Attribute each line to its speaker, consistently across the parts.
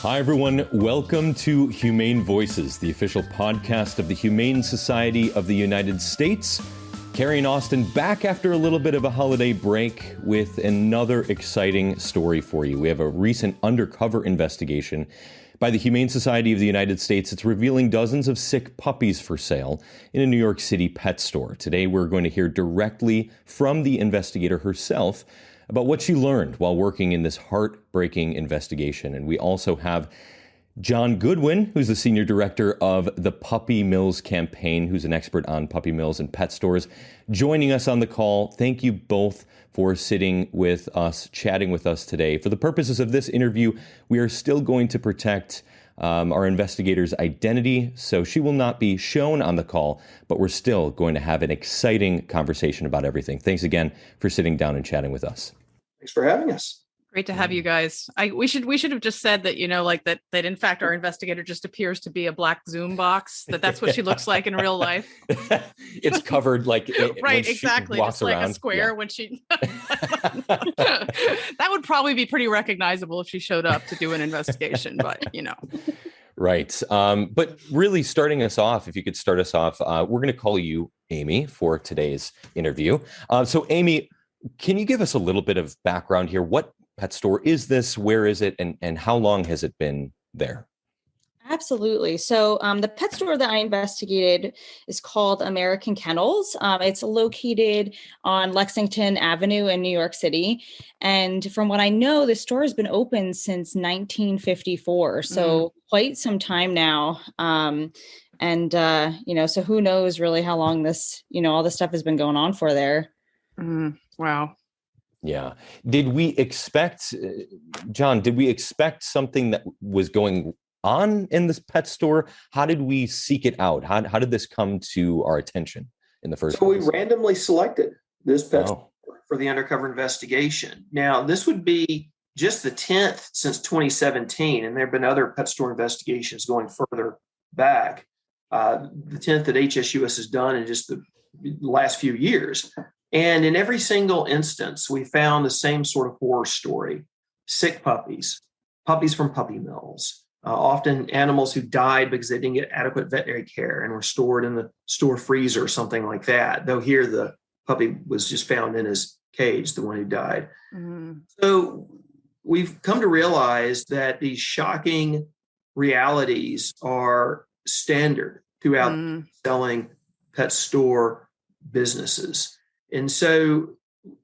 Speaker 1: Hi, everyone. Welcome to Humane Voices, the official podcast of the Humane Society of the United States. Carrie and Austin back after a little bit of a holiday break with another exciting story for you. We have a recent undercover investigation by the Humane Society of the United States. It's revealing dozens of sick puppies for sale in a New York City pet store. Today, we're going to hear directly from the investigator herself about what she learned while working in this heartbreaking investigation. And we also have John Goodwin, who's the senior director of the Puppy Mills campaign, who's an expert on puppy mills and pet stores, joining us on the call. Thank you both for sitting with us, chatting with us today. For the purposes of this interview, we are still going to protect our investigator's identity, so she will not be shown on the call, but we're still going to have an exciting conversation about everything. Thanks again for sitting down and chatting with us.
Speaker 2: Thanks for having us.
Speaker 3: Great to have you guys. We should have just said that, that in fact our investigator just appears to be a black Zoom box, that's what she looks like in real life.
Speaker 1: It's covered like
Speaker 3: right, exactly. Just like a square when she that would probably be pretty recognizable if she showed up to do an investigation, but
Speaker 1: Right. But really starting us off, if you could start us off, we're going to call you Amy for today's interview. So Amy, can you give us a little bit of background here? What pet store is this? Where is it? And how long has it been there?
Speaker 4: Absolutely. So the pet store that I investigated is called American Kennels. It's located on Lexington Avenue in New York City. And from what I know, the store has been open since 1954. So quite some time now. So who knows really how long this, all this stuff has been going on for there.
Speaker 3: Wow.
Speaker 1: Yeah. Did we expect, John, something that was going on in this pet store? How did we seek it out? How did this come to our attention in the first place?
Speaker 2: We randomly selected this pet store for the undercover investigation. Now, this would be just the 10th since 2017, and there have been other pet store investigations going further back. The 10th that HSUS has done in just the last few years. And in every single instance, we found the same sort of horror story: sick puppies from puppy mills, often animals who died because they didn't get adequate veterinary care and were stored in the store freezer or something like that. Though here the puppy was just found in his cage, the one who died. So we've come to realize that these shocking realities are standard throughout selling pet store businesses. And so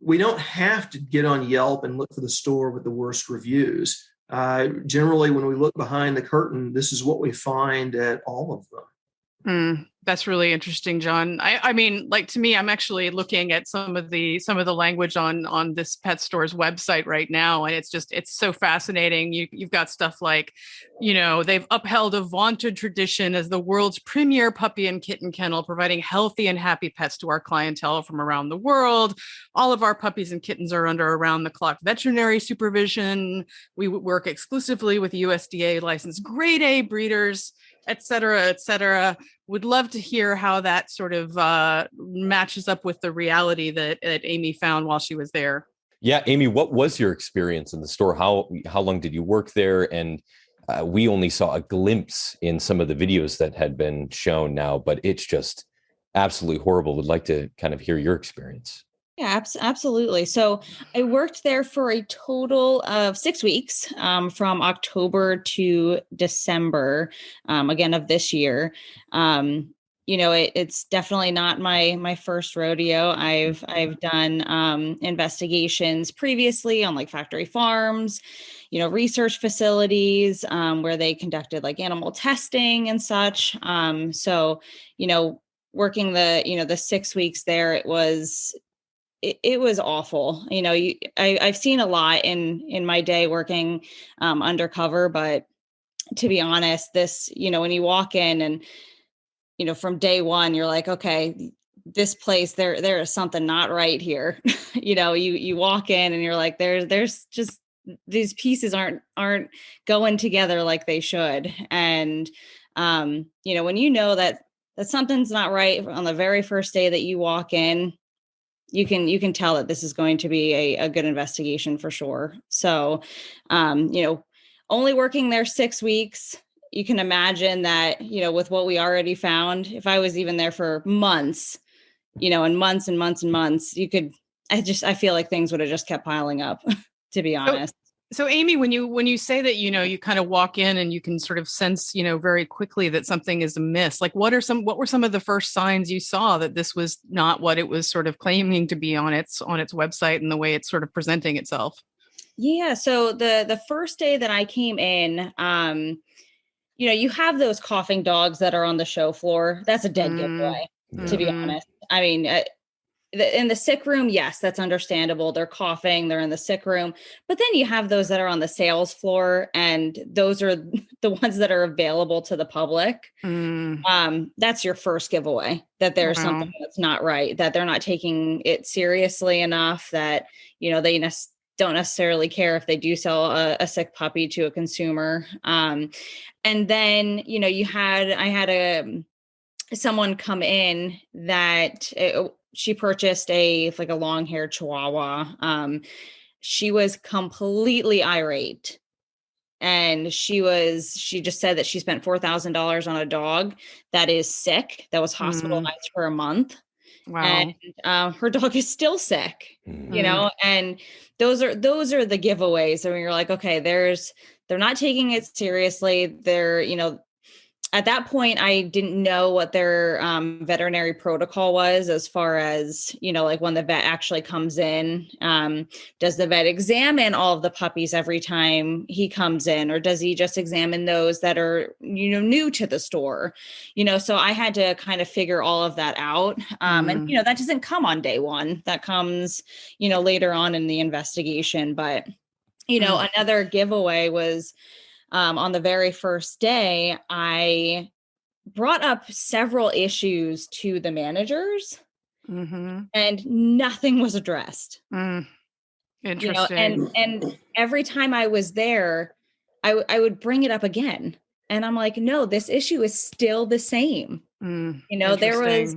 Speaker 2: we don't have to get on Yelp and look for the store with the worst reviews. Generally, when we look behind the curtain, this is what we find at all of them.
Speaker 3: That's really interesting, John. I mean, like, to me, I'm actually looking at some of the language on this pet store's website right now, and it's so fascinating. You've got stuff like, they've upheld a vaunted tradition as the world's premier puppy and kitten kennel, providing healthy and happy pets to our clientele from around the world. All of our puppies and kittens are under around-the-clock veterinary supervision. We work exclusively with USDA licensed grade A breeders, et cetera, et cetera. Would love to hear how that sort of matches up with the reality that Amy found while she was there.
Speaker 1: Yeah, Amy, what was your experience in the store? How long did you work there? And we only saw a glimpse in some of the videos that had been shown now, but it's just absolutely horrible. Would like to kind of hear your experience.
Speaker 4: Yeah, absolutely. So I worked there for a total of 6 weeks, from October to December, again, of this year. It's definitely not my first rodeo. I've done investigations previously on like factory farms, research facilities, where they conducted like animal testing and such. Working the 6 weeks there, it was awful. I've seen a lot in my day working undercover, but to be honest, this, when you walk in and, from day one, you're like, okay, this place, there is something not right here. You walk in and you're like, there's just, these pieces aren't going together like they should. And, when that something's not right on the very first day that you walk in, you can tell that this is going to be a good investigation for sure. So, only working there 6 weeks, you can imagine that, with what we already found, if I was even there for months, and months and months and months, I feel like things would have just kept piling up, to be honest.
Speaker 3: So Amy, when you say that, you kind of walk in and you can sort of sense, very quickly that something is amiss, like what were some of the first signs you saw that this was not what it was sort of claiming to be on its website and the way it's sort of presenting itself?
Speaker 4: Yeah. So the first day that I came in, you have those coughing dogs that are on the show floor. That's a dead giveaway, to be honest. I mean, in the sick room, yes, that's understandable. They're coughing, they're in the sick room. But then you have those that are on the sales floor, and those are the ones that are available to the public. That's your first giveaway, that there's something that's not right, that they're not taking it seriously enough, that, they don't necessarily care if they do sell a sick puppy to a consumer. And then, I had someone come in that she purchased a long-haired Chihuahua. She was completely irate. And she just said that she spent $4,000 on a dog that is sick, that was hospitalized for a month. Wow. And her dog is still sick, and those are the giveaways. I mean, you're like, okay, they're not taking it seriously. They're, at that point, I didn't know what their veterinary protocol was, as far as, like when the vet actually comes in. Does the vet examine all of the puppies every time he comes in, or does he just examine those that are, new to the store? So I had to kind of figure all of that out. And, that doesn't come on day one. That comes, later on in the investigation. But, another giveaway was, on the very first day, I brought up several issues to the managers, and nothing was addressed.
Speaker 3: Interesting.
Speaker 4: And every time I was there, I would bring it up again. And I'm like, no, this issue is still the same. There was,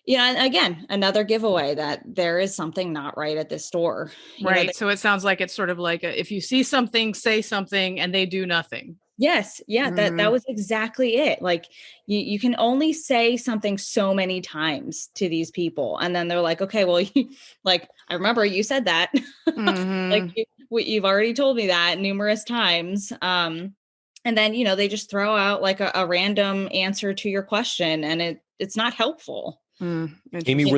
Speaker 4: and again, another giveaway that there is something not right at this store.
Speaker 3: Right. So it sounds like it's sort of like if you see something, say something, and they do nothing.
Speaker 4: Yes. Yeah. That was exactly it. Like you can only say something so many times to these people. And then they're like, okay, well, like, I remember you said that, like you've already told me that numerous times. And then, they just throw out like a random answer to your question, and it's not helpful.
Speaker 1: Amy,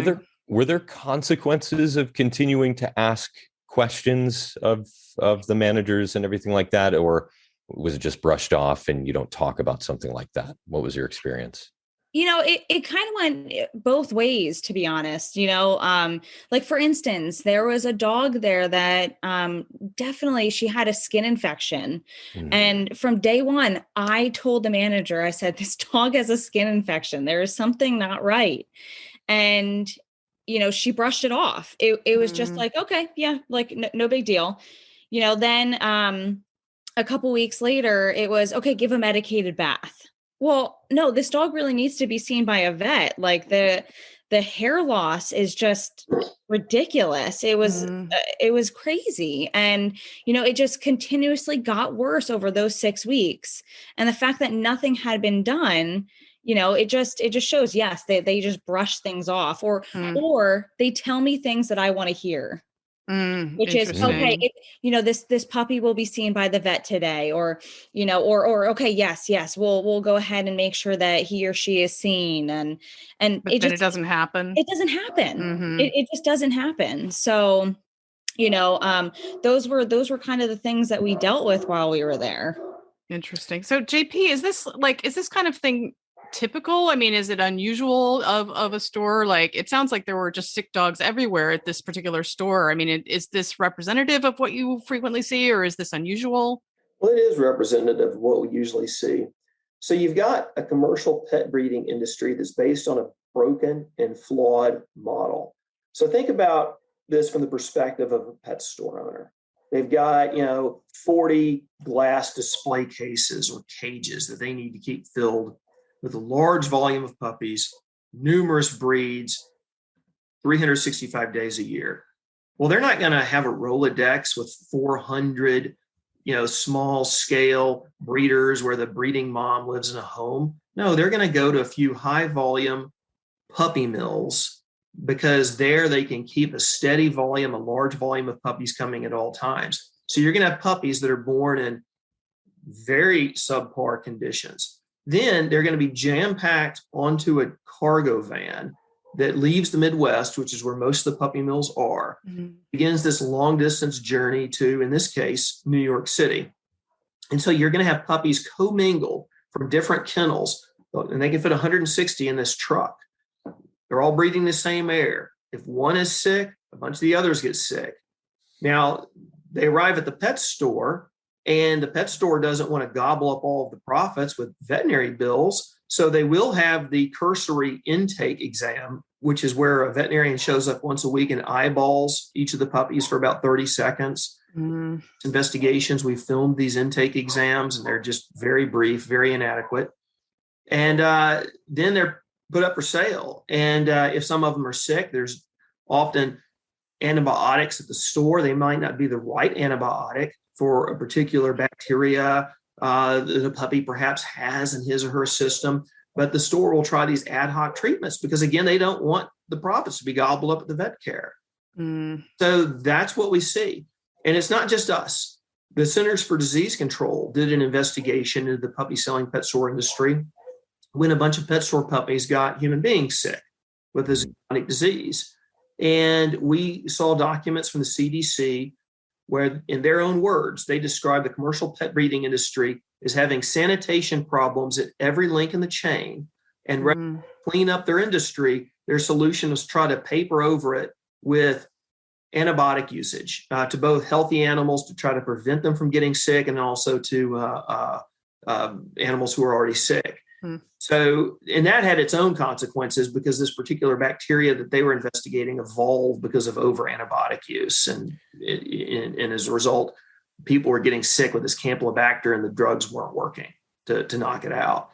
Speaker 1: were there consequences of continuing to ask questions of the managers and everything like that, or was it just brushed off and you don't talk about something like that? What was your experience?
Speaker 4: It kind of went both ways, to be honest. Like, for instance, there was a dog there that definitely, she had a skin infection. And from day one, I told the manager, I said, this dog has a skin infection. There is something not right. And, she brushed it off. It was just like, okay, yeah, like no big deal. Then a couple weeks later, it was, okay, give a medicated bath. Well, no, this dog really needs to be seen by a vet. Like the hair loss is just ridiculous. It was crazy. And, it just continuously got worse over those 6 weeks. And the fact that nothing had been done, it just shows, yes, they just brush things off, or they tell me things that I want to hear. Which is, okay, this puppy will be seen by the vet today, or, or okay, yes, we'll go ahead and make sure that he or she is seen. And
Speaker 3: it doesn't happen.
Speaker 4: It doesn't happen. It just doesn't happen. So, those were kind of the things that we dealt with while we were there.
Speaker 3: Interesting. So JP, is this kind of thing typical? I mean, is it unusual of a store? Like, it sounds like there were just sick dogs everywhere at this particular store. I mean, is this representative of what you frequently see, or is this unusual?
Speaker 2: Well, it is representative of what we usually see. So you've got a commercial pet breeding industry that's based on a broken and flawed model. So think about this from the perspective of a pet store owner. They've got, 40 glass display cases or cages that they need to keep filled with a large volume of puppies, numerous breeds, 365 days a year. Well, they're not going to have a Rolodex with 400 small scale breeders where the breeding mom lives in a home. No, they're going to go to a few high volume puppy mills, because there they can keep a steady volume, a large volume of puppies coming at all times. So you're going to have puppies that are born in very subpar conditions. Then they're going to be jam-packed onto a cargo van that leaves the Midwest, which is where most of the puppy mills are, begins this long distance journey to, in this case, New York City. And so you're going to have puppies commingle from different kennels, and they can fit 160 in this truck. They're all breathing the same air. If one is sick, a bunch of the others get sick. Now, they arrive at the pet store, and the pet store doesn't want to gobble up all of the profits with veterinary bills. So they will have the cursory intake exam, which is where a veterinarian shows up once a week and eyeballs each of the puppies for about 30 seconds. Investigations, we filmed these intake exams, and they're just very brief, very inadequate. And then they're put up for sale. And if some of them are sick, there's often antibiotics at the store. They might not be the right antibiotic for a particular bacteria the puppy perhaps has in his or her system, but the store will try these ad hoc treatments because, again, they don't want the profits to be gobbled up at the vet care. So that's what we see. And it's not just us. The Centers for Disease Control did an investigation into the puppy selling pet store industry when a bunch of pet store puppies got human beings sick with this chronic disease. And we saw documents from the CDC where, in their own words, they describe the commercial pet breeding industry as having sanitation problems at every link in the chain. And rather than clean up their industry, their solution was try to paper over it with antibiotic usage to both healthy animals to try to prevent them from getting sick, and also to animals who are already sick. So, and that had its own consequences because this particular bacteria that they were investigating evolved because of over antibiotic use. And as a result, people were getting sick with this Campylobacter and the drugs weren't working to knock it out.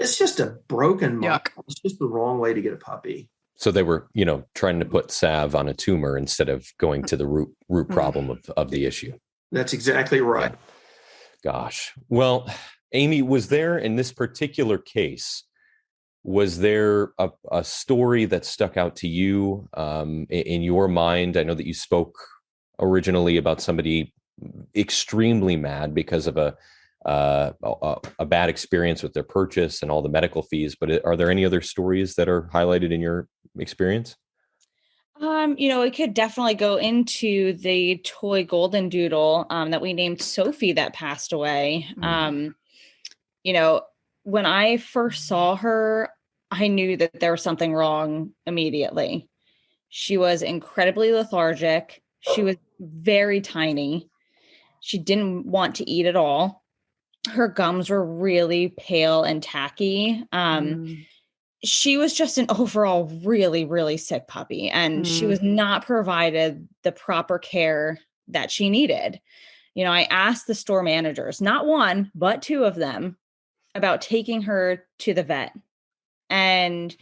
Speaker 2: It's just a broken model. It's just the wrong way to get a puppy.
Speaker 1: So they were, trying to put salve on a tumor instead of going to the root problem of the issue.
Speaker 2: That's exactly right.
Speaker 1: Yeah. Gosh. Well, Amy, was there, in this particular case, was there a story that stuck out to you in your mind? I know that you spoke originally about somebody extremely mad because of a bad experience with their purchase and all the medical fees, but are there any other stories that are highlighted in your experience?
Speaker 4: It could definitely go into the toy golden doodle that we named Sophie that passed away. When I first saw her, I knew that there was something wrong immediately. She was incredibly lethargic. She was very tiny. She didn't want to eat at all. Her gums were really pale and tacky. She was just an overall really, really sick puppy, and she was not provided the proper care that she needed. I asked the store managers, not one, but two of them, about taking her to the vet. And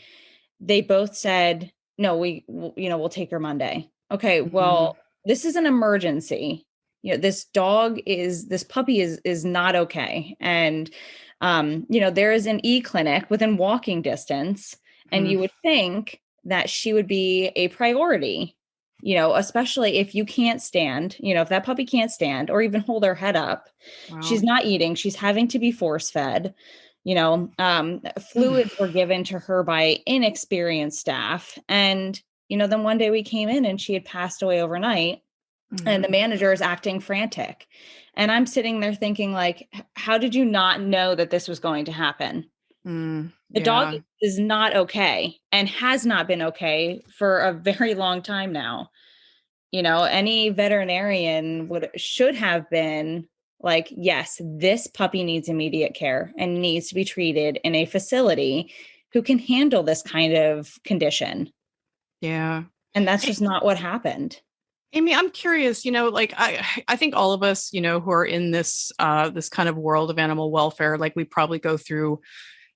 Speaker 4: they both said, no, we'll take her Monday. Okay, well, this is an emergency. This puppy is not okay. And, there is an e-clinic within walking distance, and you would think that she would be a priority, especially if you can't stand, if that puppy can't stand or even hold her head up. Wow. She's not eating. She's having to be force fed. Fluids were given to her by inexperienced staff. And, then one day we came in and she had passed away overnight. And the manager is acting frantic. And I'm sitting there thinking, like, how did you not know that this was going to happen? The dog is not okay and has not been okay for a very long time now. Any veterinarian should have been like, yes, this puppy needs immediate care and needs to be treated in a facility who can handle this kind of condition.
Speaker 3: Yeah.
Speaker 4: And that's just not what happened.
Speaker 3: Amy, I'm curious, I think all of us, who are in this kind of world of animal welfare, like we probably go through,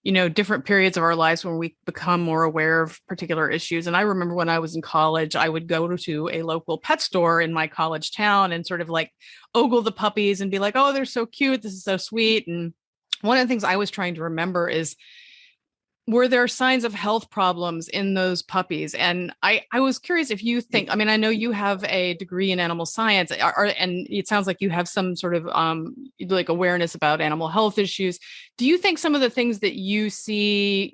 Speaker 3: different periods of our lives when we become more aware of particular issues. And I remember when I was in college, I would go to a local pet store in my college town and sort of like ogle the puppies and be like, oh, they're so cute. This is so sweet. And one of the things I was trying to remember is, were there signs of health problems in those puppies? And I was curious if you think, I mean, I know you have a degree in animal science, and it sounds like you have some sort of like awareness about animal health issues. Do you think some of the things that you see,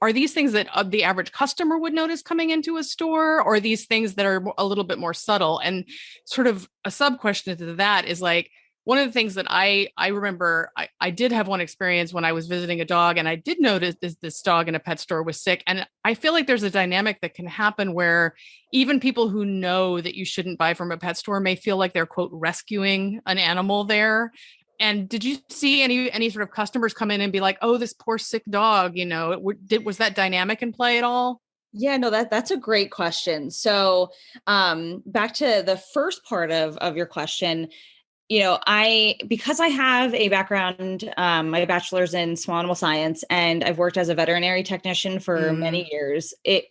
Speaker 3: are these things that the average customer would notice coming into a store, or are these things that are a little bit more subtle? And sort of a sub question to that is like, one of the things that I remember, I did have one experience when I was visiting a dog, and I did notice this dog in a pet store was sick. And I feel like there's a dynamic that can happen where even people who know that you shouldn't buy from a pet store may feel like they're, quote, rescuing an animal there. And did you see any sort of customers come in and be like, oh, this poor sick dog, was that dynamic in play at all?
Speaker 4: Yeah, no, that's a great question. So back to the first part of your question, because I have a background, my bachelor's in small animal science, and I've worked as a veterinary technician for many years. It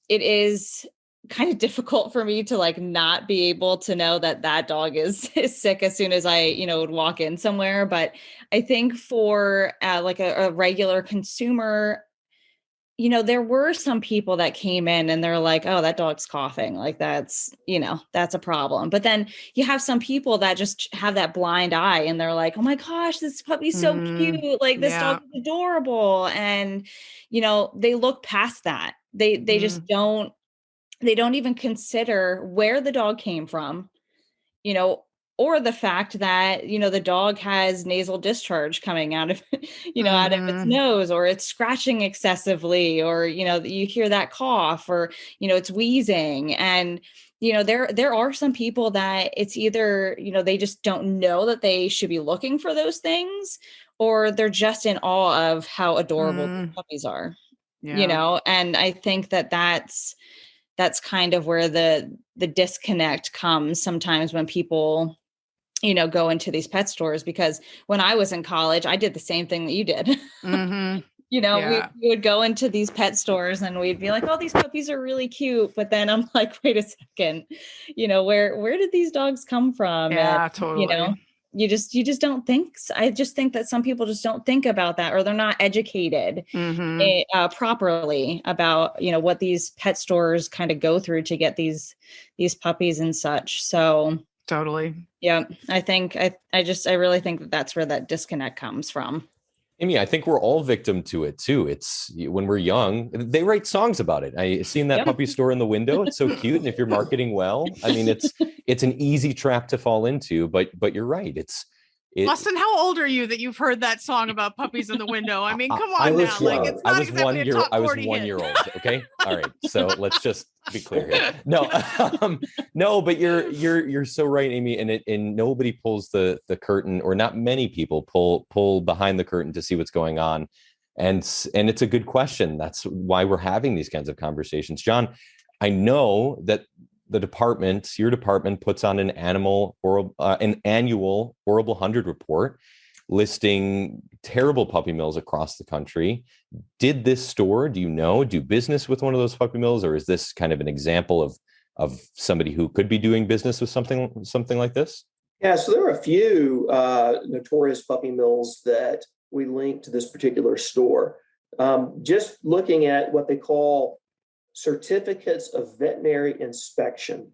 Speaker 4: is kind of difficult for me to like not be able to know that dog is sick as soon as I, would walk in somewhere. But I think for like a regular consumer, there were some people that came in and they're like, oh, that dog's coughing. Like that's a problem. But then you have some people that just have that blind eye and they're like, oh my gosh, this puppy's so cute. Like this dog is adorable. And, they look past that. They just don't even consider where the dog came from, or the fact that, the dog has nasal discharge coming out of, out of its nose, or it's scratching excessively, or, you hear that cough, or, it's wheezing. And, there are some people that it's either, they just don't know that they should be looking for those things, or they're just in awe of how adorable the puppies are, and I think that's kind of where the disconnect comes sometimes when people, go into these pet stores. Because when I was in college, I did the same thing that you did. We would go into these pet stores and we'd be like, oh, these puppies are really cute. But then I'm like, wait a second, where did these dogs come from?
Speaker 3: Yeah,
Speaker 4: and,
Speaker 3: totally.
Speaker 4: You just don't think. I just think that some people just don't think about that, or they're not educated properly about, what these pet stores kind of go through to get these puppies and such. So
Speaker 3: totally.
Speaker 4: Yeah, I think I really think that that's where that disconnect comes from.
Speaker 1: Amy, I think we're all victim to it too. It's when we're young, they write songs about it. I seen that puppy store in the window. It's so cute. And if you're marketing well, I mean, it's an easy trap to fall into, but you're right.
Speaker 3: Austin, how old are you that you've heard that song about puppies in the window? I mean, come on now. Like, it's not exactly a top 40 hit.
Speaker 1: 1 year old. Okay. All right. So let's just be clear here. No, but you're so right, Amy. And nobody pulls the curtain, or not many people pull behind the curtain to see what's going on. And it's a good question. That's why we're having these kinds of conversations. John, I know that your department puts on an annual horrible 100 report listing terrible puppy mills across the country. Did this store, do business with one of those puppy mills, or is this kind of an example of somebody who could be doing business with something like this?
Speaker 2: Yeah, so there are a few notorious puppy mills that we link to this particular store. Just looking at what they call certificates of veterinary inspection,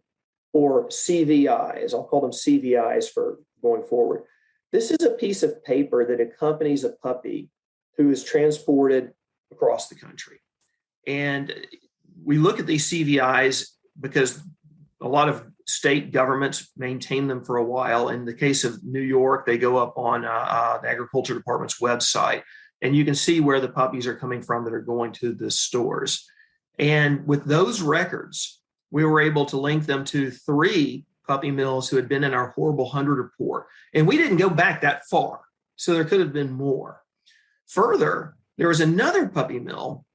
Speaker 2: or CVIs. I'll call them CVIs for going forward. This is a piece of paper that accompanies a puppy who is transported across the country. And we look at these CVIs because a lot of state governments maintain them for a while. In the case of New York, they go up on the Agriculture Department's website, and you can see where the puppies are coming from that are going to the stores. And with those records, we were able to link them to 3 puppy mills who had been in our horrible 100 report. And we didn't go back that far, so there could have been more. Further, there was another puppy mill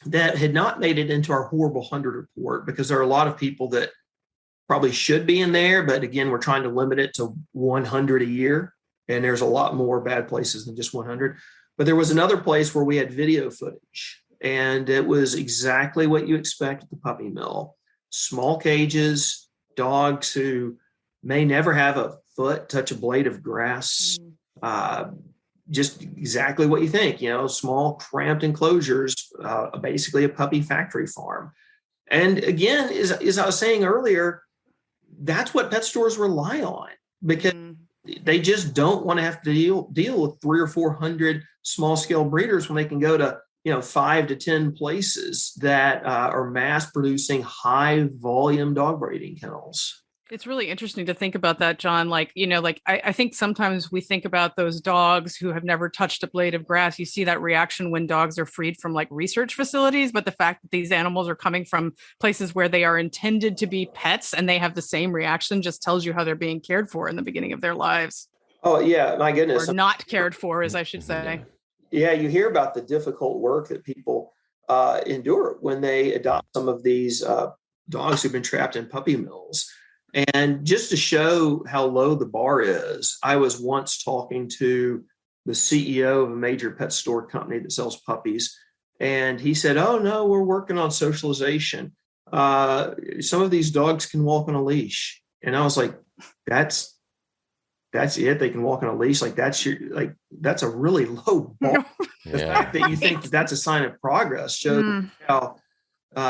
Speaker 2: that had not made it into our horrible 100 report, because there are a lot of people that probably should be in there. But again, we're trying to limit it to 100 a year. And there's a lot more bad places than just 100. But there was another place where we had video footage, and it was exactly what you expect at the puppy mill. Small cages, dogs who may never have a foot touch a blade of grass. Just exactly what you think, small cramped enclosures, basically a puppy factory farm. And again, as I was saying earlier, that's what pet stores rely on, because they just don't want to have to deal with 300 or 400 small scale breeders when they can go to 5 to 10 places that are mass producing high volume dog breeding kennels.
Speaker 3: It's really interesting to think about that, John. I think sometimes we think about those dogs who have never touched a blade of grass. You see that reaction when dogs are freed from research facilities, but the fact that these animals are coming from places where they are intended to be pets and they have the same reaction just tells you how they're being cared for in the beginning of their lives.
Speaker 2: Oh, yeah. My goodness.
Speaker 3: Or not cared for, as I should say.
Speaker 2: Yeah. You hear about the difficult work that people endure when they adopt some of these dogs who've been trapped in puppy mills. And just to show how low the bar is, I was once talking to the CEO of a major pet store company that sells puppies. And he said, "Oh, no, we're working on socialization. Some of these dogs can walk on a leash." And I was like, that's it. They can walk on a leash. That's a really low bar. The fact that you think that's a sign of progress shows how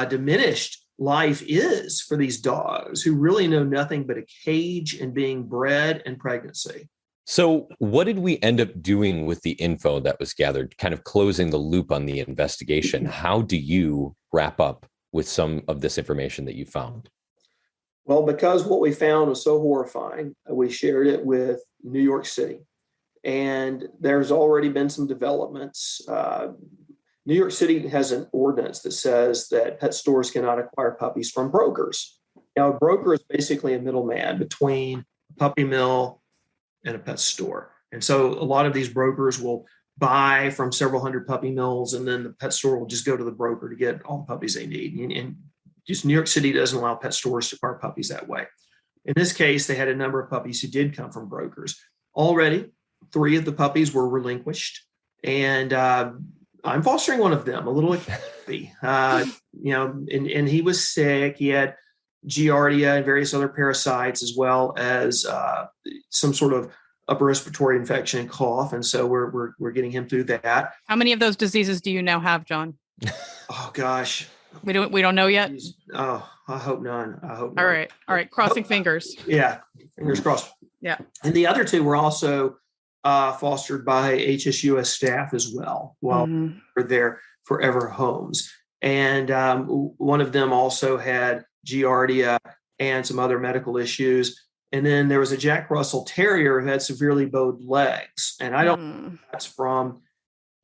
Speaker 2: diminished life is for these dogs who really know nothing but a cage and being bred and pregnancy.
Speaker 1: So what did we end up doing with the info that was gathered, kind of closing the loop on the investigation? How do you wrap up with some of this information that you found?
Speaker 2: Well, because what we found was so horrifying, we shared it with New York City. And there's already been some developments. New York City has an ordinance that says that pet stores cannot acquire puppies from brokers. Now, a broker is basically a middleman between a puppy mill and a pet store. And so a lot of these brokers will buy from several hundred puppy mills, and then the pet store will just go to the broker to get all the puppies they need. And just New York City doesn't allow pet stores to acquire puppies that way. In this case, they had a number of puppies who did come from brokers. Already, 3 of the puppies were relinquished. And I'm fostering one of them, a little puppy, and he was sick. He had Giardia and various other parasites, as well as some sort of upper respiratory infection and cough. And so we're getting him through that.
Speaker 3: How many of those diseases do you now have, John?
Speaker 2: Oh gosh,
Speaker 3: we don't know yet.
Speaker 2: Oh, I hope none. All
Speaker 3: right. Crossing fingers.
Speaker 2: Yeah, fingers crossed.
Speaker 3: Yeah.
Speaker 2: And the other 2 were also fostered by HSUS staff as well while we're their forever homes. And one of them also had Giardia and some other medical issues. And then there was a Jack Russell Terrier who had severely bowed legs. And I don't know if that's from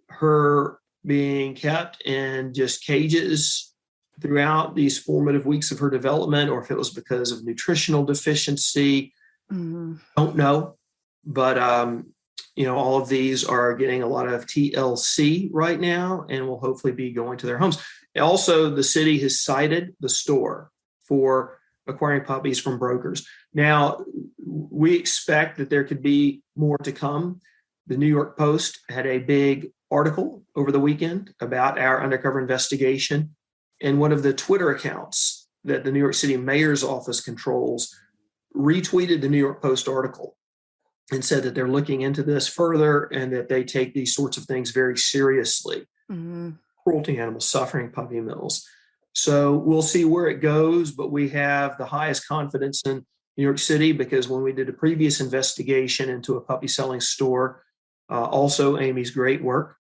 Speaker 2: her being kept in just cages throughout these formative weeks of her development, or if it was because of nutritional deficiency. Don't know. But all of these are getting a lot of TLC right now and will hopefully be going to their homes. Also, the city has cited the store for acquiring puppies from brokers. Now, we expect that there could be more to come. The New York Post had a big article over the weekend about our undercover investigation. And one of the Twitter accounts that the New York City mayor's office controls retweeted the New York Post article and said that they're looking into this further and that they take these sorts of things very seriously. Cruelty animals, suffering, puppy mills. So we'll see where it goes, but we have the highest confidence in New York City because when we did a previous investigation into a puppy selling store, also Amy's great work,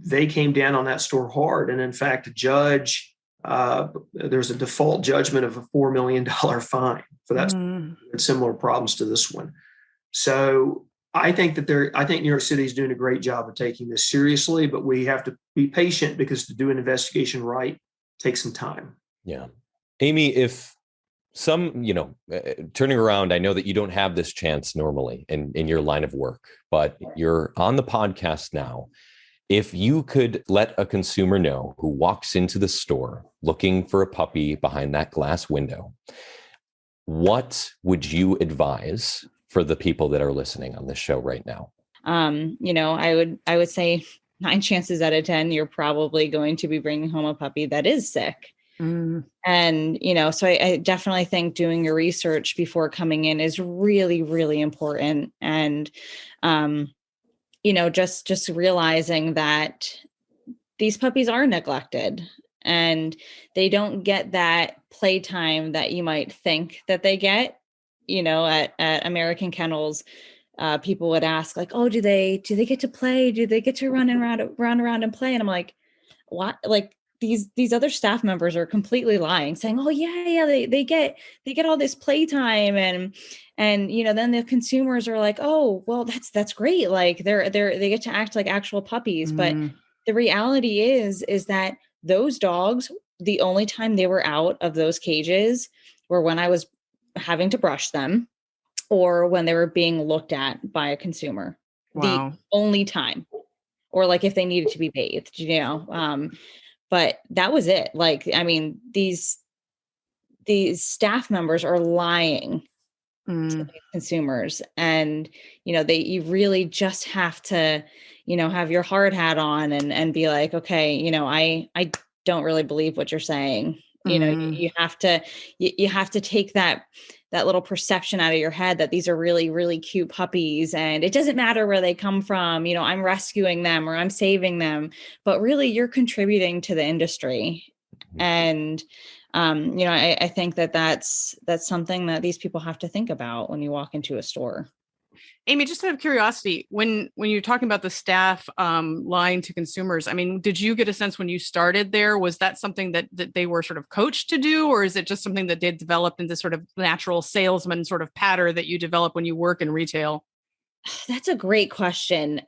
Speaker 2: they came down on that store hard. And in fact, a judge, there's a default judgment of a $4 million fine for that. Similar problems to this one. So I think New York City is doing a great job of taking this seriously, but we have to be patient because to do an investigation right takes some time.
Speaker 1: Yeah. Amy, if turning around, I know that you don't have this chance normally in your line of work, but you're on the podcast now. If you could let a consumer know who walks into the store looking for a puppy behind that glass window, what would you advise for the people that are listening on this show right now?
Speaker 4: I would say 9 chances out of 10, you're probably going to be bringing home a puppy that is sick. And, so I definitely think doing your research before coming in is really, really important. And, just realizing that these puppies are neglected and they don't get that playtime that you might think that they get, at American Kennels. People would ask like, oh, do they get to play? Do they get to run around and play? And I'm like, what? Like these other staff members are completely lying, saying, oh yeah, they get all this playtime and then the consumers are like, oh, well, that's great. Like they get to act like actual puppies. But the reality is that those dogs, the only time they were out of those cages were when I was having to brush them or when they were being looked at by a consumer. Wow. The only time, or like if they needed to be bathed, but that was it. Like, I mean, these staff members are lying to these consumers, and, you really just have to, have your hard hat on and be like, okay, I don't really believe what you're saying. You have to take that little perception out of your head that these are really, really cute puppies and it doesn't matter where they come from. I'm rescuing them or I'm saving them, but really you're contributing to the industry. And, I think that's something that these people have to think about when you walk into a store.
Speaker 3: Amy, just out of curiosity, when you're talking about the staff lying to consumers, I mean, did you get a sense when you started there, was that something that they were sort of coached to do, or is it just something that they developed into sort of natural salesman sort of pattern that you develop when you work in retail?
Speaker 4: That's a great question.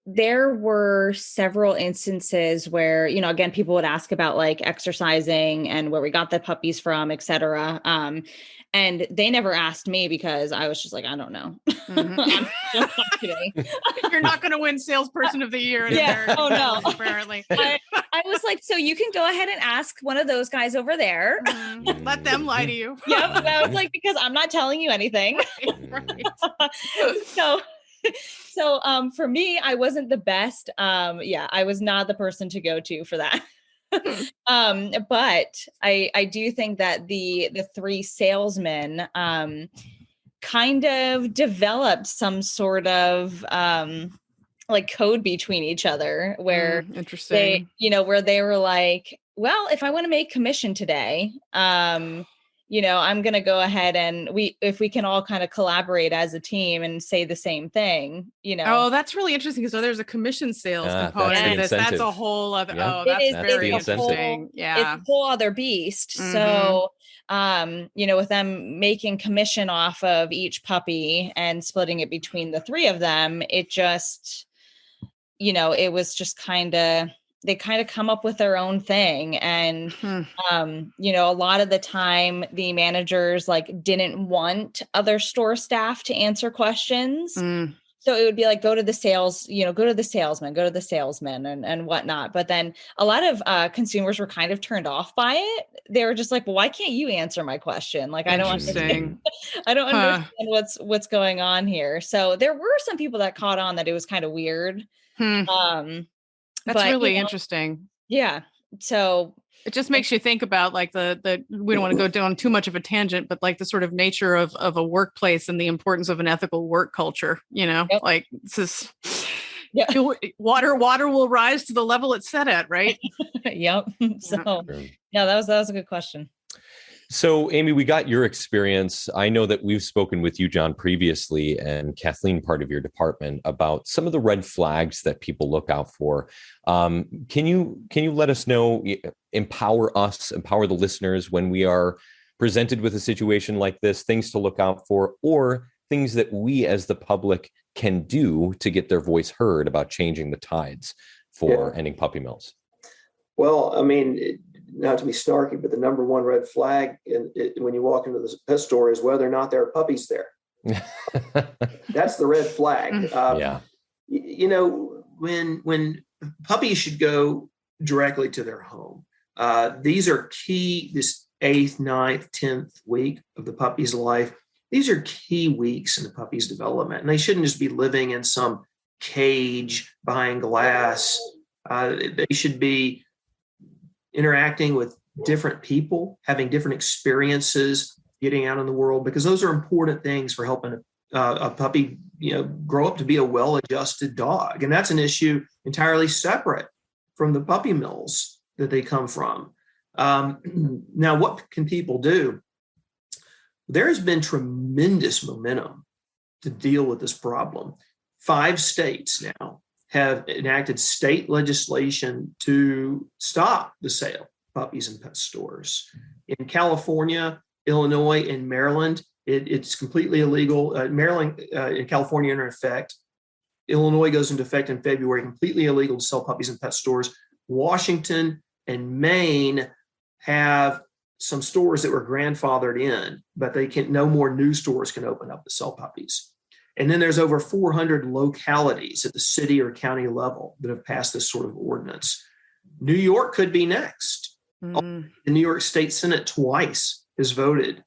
Speaker 4: There were several instances where, again, people would ask about like exercising and where we got the puppies from, et cetera. And they never asked me because I was just like, I don't know. I'm just not kidding.
Speaker 3: You're not going to win salesperson of the year.
Speaker 4: Oh no.
Speaker 3: Apparently.
Speaker 4: I was like, so you can go ahead and ask one of those guys over there.
Speaker 3: Let them lie to you.
Speaker 4: Yep. I was like, because I'm not telling you anything.
Speaker 3: Right.
Speaker 4: So for me, I wasn't the best. I was not the person to go to for that. But I do think that the 3 salesmen kind of developed some sort of like code between each other where
Speaker 3: interesting.
Speaker 4: where they were like, well, if I want to make commission today, I'm going to go ahead and if we can all kind of collaborate as a team and say the same thing,
Speaker 3: Oh, that's really interesting. So there's a commission sales component to this. That's a whole other, that's very interesting. Yeah.
Speaker 4: It's a whole other beast. So, with them making commission off of each puppy and splitting it between the 3 of them, it just, it was just they kind of come up with their own thing. And, a lot of the time the managers like didn't want other store staff to answer questions. So it would be like, go to the salesman and whatnot. But then a lot of consumers were kind of turned off by it. They were just like, well, why can't you answer my question? Like, I don't understand. I don't understand what's going on here. So there were some people that caught on that it was kind of weird.
Speaker 3: That's really interesting.
Speaker 4: Yeah. So
Speaker 3: it just makes you think about like the we don't want to go down too much of a tangent, but like the sort of nature of a workplace and the importance of an ethical work culture, like this is water will rise to the level it's set at, right?
Speaker 4: Yep. So no, that was a good question.
Speaker 1: So, Amy, we got your experience. I know that we've spoken with you, John, previously, and Kathleen, part of your department, about some of the red flags that people look out for. Can you let us know, empower the listeners when we are presented with a situation like this, things to look out for, or things that we as the public can do to get their voice heard about changing the tides for ending puppy mills?
Speaker 2: Well, I mean, not to be snarky, but the number one red flag when you walk into the pet store is whether or not there are puppies there. That's the red flag. When puppies should go directly to their home. These are key, this 8th, 9th, 10th week of the puppy's life. these are key weeks in the puppy's development, and they shouldn't just be living in some cage behind glass. They should be interacting with different people, having different experiences, getting out in the world, because those are important things for helping a puppy, grow up to be a well-adjusted dog. And that's an issue entirely separate from the puppy mills that they come from. Now, what can people do? There has been tremendous momentum to deal with this problem. 5 states now have enacted state legislation to stop the sale of puppies in pet stores. In California, Illinois, and Maryland, it's completely illegal. Maryland and California are in effect. Illinois goes into effect in February, completely illegal to sell puppies in pet stores. Washington and Maine have some stores that were grandfathered in, but no more new stores can open up to sell puppies. And then there's over 400 localities at the city or county level that have passed this sort of ordinance. New York could be next. The New York State Senate twice has voted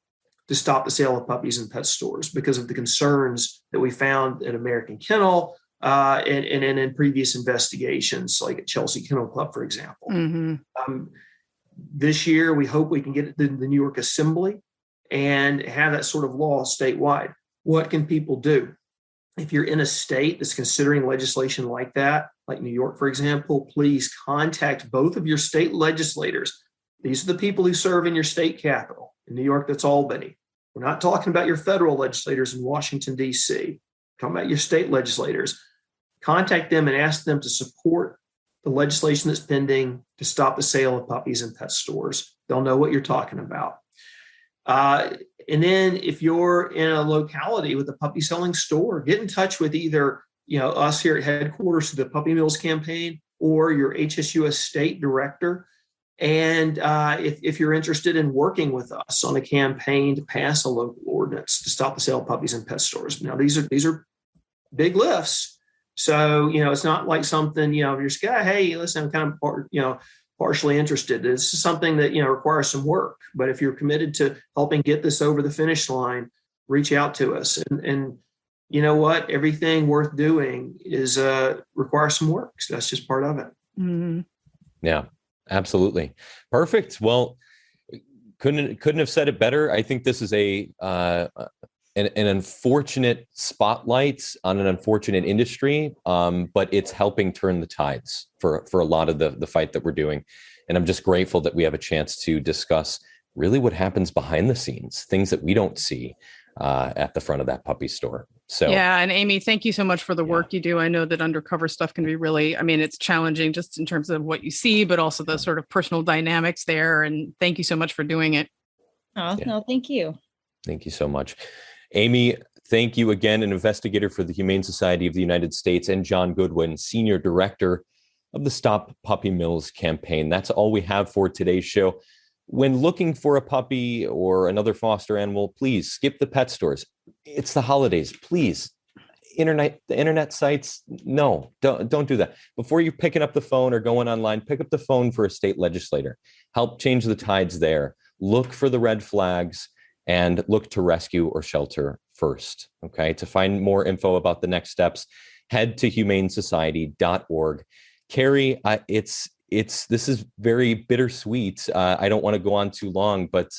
Speaker 2: to stop the sale of puppies in pet stores because of the concerns that we found at American Kennel and in previous investigations, like at Chelsea Kennel Club, for example. This year, we hope we can get it to the New York Assembly and have that sort of law statewide. What can people do? If you're in a state that's considering legislation like that, like New York, for example, please contact both of your state legislators. These are the people who serve in your state capital. In New York, that's Albany. We're not talking about your federal legislators in Washington, D.C. We're talking about your state legislators. Contact them and ask them to support the legislation that's pending to stop the sale of puppies in pet stores. They'll know what you're talking about. And then if you're in a locality with a puppy selling store, get in touch with either us here at headquarters to the Puppy Mills campaign or your HSUS state director. And if you're interested in working with us on a campaign to pass a local ordinance to stop the sale of puppies in pet stores. Now, these are big lifts. So, it's not like something, if you're just, hey, listen, I'm kind of, partially interested. This is something that, requires some work. But if you're committed to helping get this over the finish line, reach out to us. And you know what? Everything worth doing is requires some work. So that's just part of it.
Speaker 3: Mm-hmm.
Speaker 1: Yeah, absolutely. Perfect. Well, couldn't have said it better. I think this is an unfortunate spotlight on an unfortunate industry, but it's helping turn the tides for a lot of the fight that we're doing. And I'm just grateful that we have a chance to discuss really what happens behind the scenes, things that we don't see at the front of that puppy store. So
Speaker 3: yeah, and Amy, thank you so much for the work you do. I know that undercover stuff can be really, it's challenging just in terms of what you see, but also the sort of personal dynamics there. And thank you so much for doing it.
Speaker 4: Oh, no, thank you.
Speaker 1: Thank you so much. Amy, thank you again, an investigator for the Humane Society of the United States, and John Goodwin, Senior Director of the Stop Puppy Mills campaign. That's all we have for today's show. When looking for a puppy or another foster animal, please skip the pet stores. It's the holidays. Please, the internet sites, no, don't do that. Before you're picking up the phone or going online, pick up the phone for a state legislator. Help change the tides there. Look for the red flags and look to rescue or shelter first. Okay. To find more info about the next steps, head to humanesociety.org. Carrie, this is very bittersweet. I don't want to go on too long, but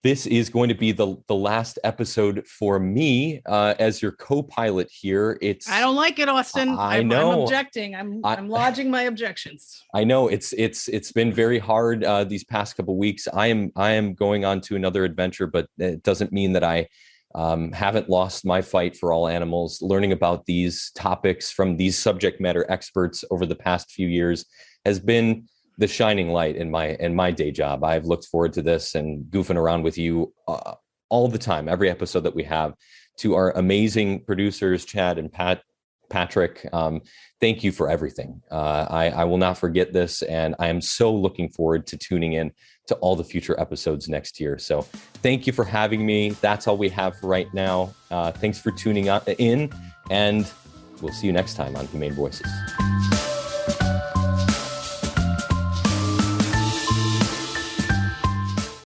Speaker 1: this is going to be the last episode for me as your co-pilot here.
Speaker 3: I don't like it, Austin.
Speaker 1: I know.
Speaker 3: I'm objecting. I'm lodging my objections.
Speaker 1: I know it's been very hard these past couple of weeks. I am going on to another adventure, but it doesn't mean that I haven't lost my fight for all animals. Learning about these topics from these subject matter experts over the past few years has been the shining light in my day job. I've looked forward to this and goofing around with you all the time, every episode that we have. To our amazing producers, Chad and Patrick, thank you for everything. I will not forget this, and I am so looking forward to tuning in to all the future episodes next year. So thank you for having me. That's all we have for right now. Thanks for tuning in, and we'll see you next time on Humane Voices.